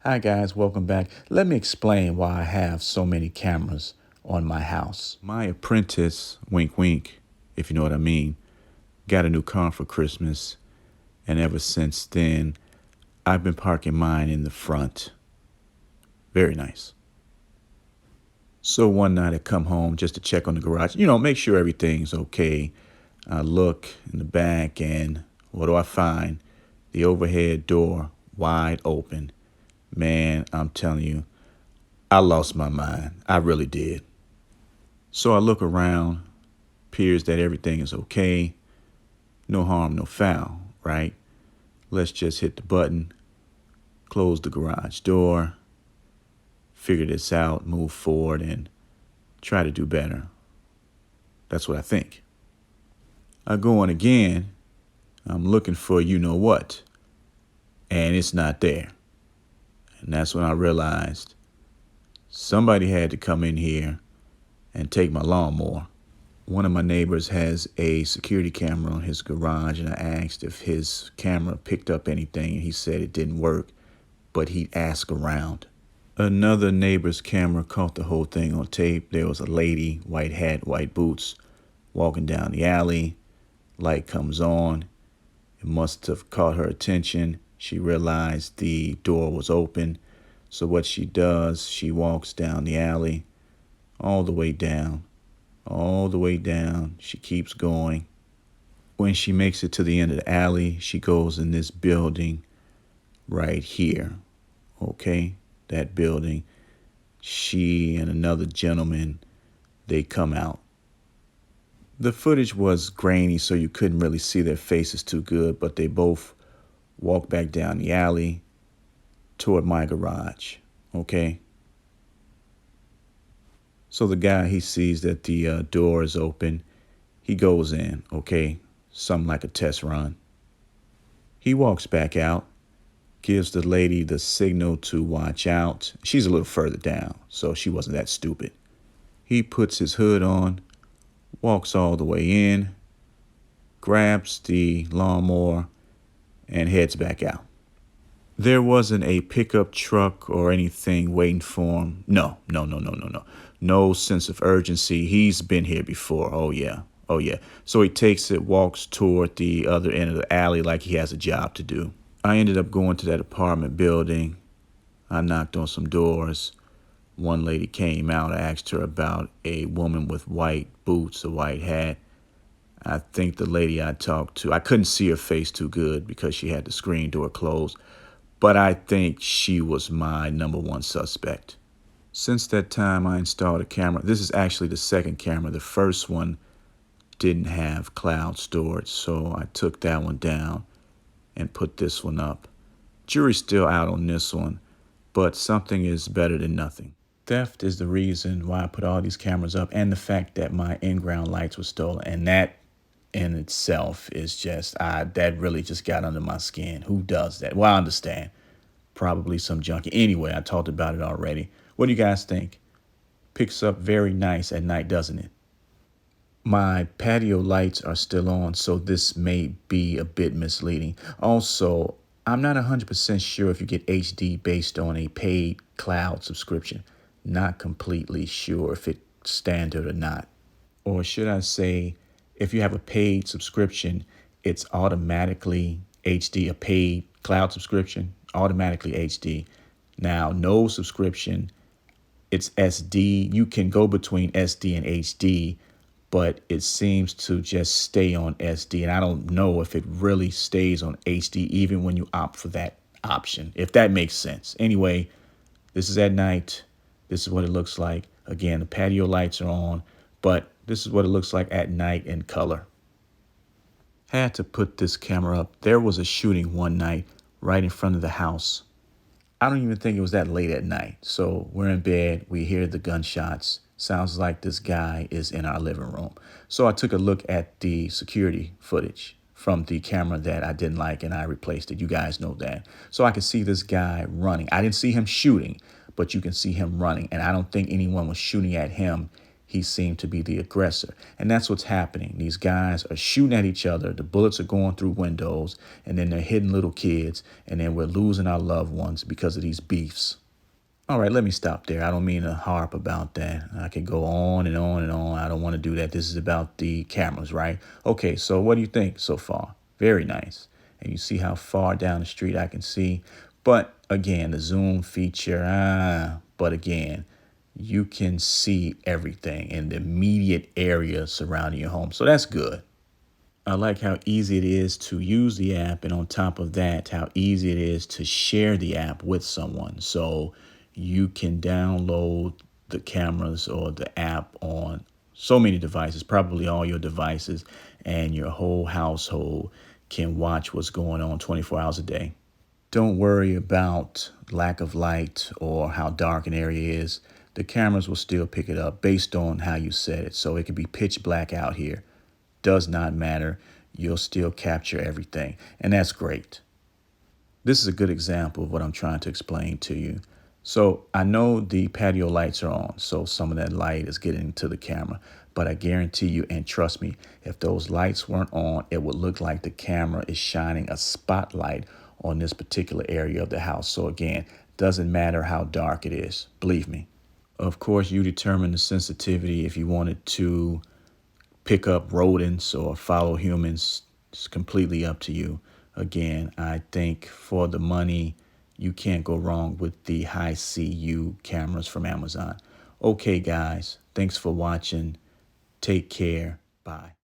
Hi guys, welcome back. Let me explain why I have so many cameras on my house. My apprentice, wink wink, if you know what I mean, got a new car for Christmas, and ever since then, I've been parking mine in the front. Very nice. So one night I come home just to check on the garage, make sure everything's okay. I look in the back and what do I find? The overhead door wide open. Man, I'm telling you, I lost my mind. I really did. So I look around, appears that everything is okay. No harm, no foul, right? Let's just hit the button, close the garage door, figure this out, move forward, and try to do better. That's what I think. I go on again. I'm looking for you know what, and it's not there. And that's when I realized somebody had to come in here and take my lawnmower. One of my neighbors has a security camera on his garage, and I asked if his camera picked up anything, and he said it didn't work, but he'd ask around. Another neighbor's camera caught the whole thing on tape. There was a lady, white hat, white boots, walking down the alley. Light comes on. It must have caught her attention. She realized the door was open. So what she does, she walks down the alley, all the way down. She keeps going. When she makes it to the end of the alley, she goes in this building right here. Okay, that building. She and another gentleman, they come out. The footage was grainy, so you couldn't really see their faces too good, but they both walk back down the alley toward my garage. Okay. So the guy, he sees that the door is open. He goes in, okay, something like a test run. He walks back out, gives the lady the signal to watch out. She's a little further down, so she wasn't that stupid. He puts his hood on, walks all the way in, grabs the lawnmower, and heads back out. There wasn't a pickup truck or anything waiting for him. No. No sense of urgency. He's been here before. Oh, yeah. So he takes it, walks toward the other end of the alley like he has a job to do. I ended up going to that apartment building. I knocked on some doors. One lady came out. I asked her about a woman with white boots, a white hat. I think the lady I talked to, I couldn't see her face too good because she had the screen door closed. But I think she was my number one suspect. Since that time, I installed a camera. This is actually the second camera. The first one didn't have cloud storage, so I took that one down and put this one up. Jury's still out on this one, but something is better than nothing. Theft is the reason why I put all these cameras up, and the fact that my in-ground lights were stolen, and that in itself is just, that really just got under my skin. Who does that? Well, I understand. Probably some junkie. Anyway, I talked about it already. What do you guys think? Picks up very nice at night, doesn't it? My patio lights are still on, so this may be a bit misleading. Also, I'm not 100% sure if you get HD based on a paid cloud subscription. Not completely sure if it's standard or not. Or should I say, if you have a paid subscription, it's automatically HD, a paid cloud subscription, automatically HD. Now, no subscription, it's SD. You can go between SD and HD, but it seems to just stay on SD. And I don't know if it really stays on HD even when you opt for that option, if that makes sense. Anyway, this is at night. This is what it looks like. Again, the patio lights are on, but this is what it looks like at night in color. Had to put this camera up. There was a shooting one night right in front of the house. I don't even think it was that late at night. So we're in bed. We hear the gunshots. Sounds like this guy is in our living room. So I took a look at the security footage from the camera that I didn't like, and I replaced it. You guys know that. So I could see this guy running. I didn't see him shooting, but you can see him running. And I don't think anyone was shooting at him. he seemed to be the aggressor. And that's what's happening. These guys are shooting at each other. The bullets are going through windows, and then they're hitting little kids, and then we're losing our loved ones because of these beefs. All right, let me stop there. I don't mean to harp about that. I could go on and on and on. I don't want to do that. This is about the cameras, right? Okay, so what do you think so far? Very nice. And you see how far down the street I can see. But again, the zoom feature, but again, you can see everything in the immediate area surrounding your home. So that's good. I like how easy it is to use the app, and on top of that, how easy it is to share the app with someone. So you can download the cameras or the app on so many devices, probably all your devices, and your whole household can watch what's going on 24 hours a day. Don't worry about lack of light or how dark an area is. The cameras will still pick it up based on how you set it. So it could be pitch black out here. Does not matter. You'll still capture everything. And that's great. This is a good example of what I'm trying to explain to you. So I know the patio lights are on, so some of that light is getting to the camera. But I guarantee you, and trust me, if those lights weren't on, it would look like the camera is shining a spotlight on this particular area of the house. So again, doesn't matter how dark it is, believe me. Of course, you determine the sensitivity if you wanted to pick up rodents or follow humans. It's completely up to you. Again, I think for the money, you can't go wrong with the Hiseeu cameras from Amazon. Okay, guys, thanks for watching. Take care. Bye.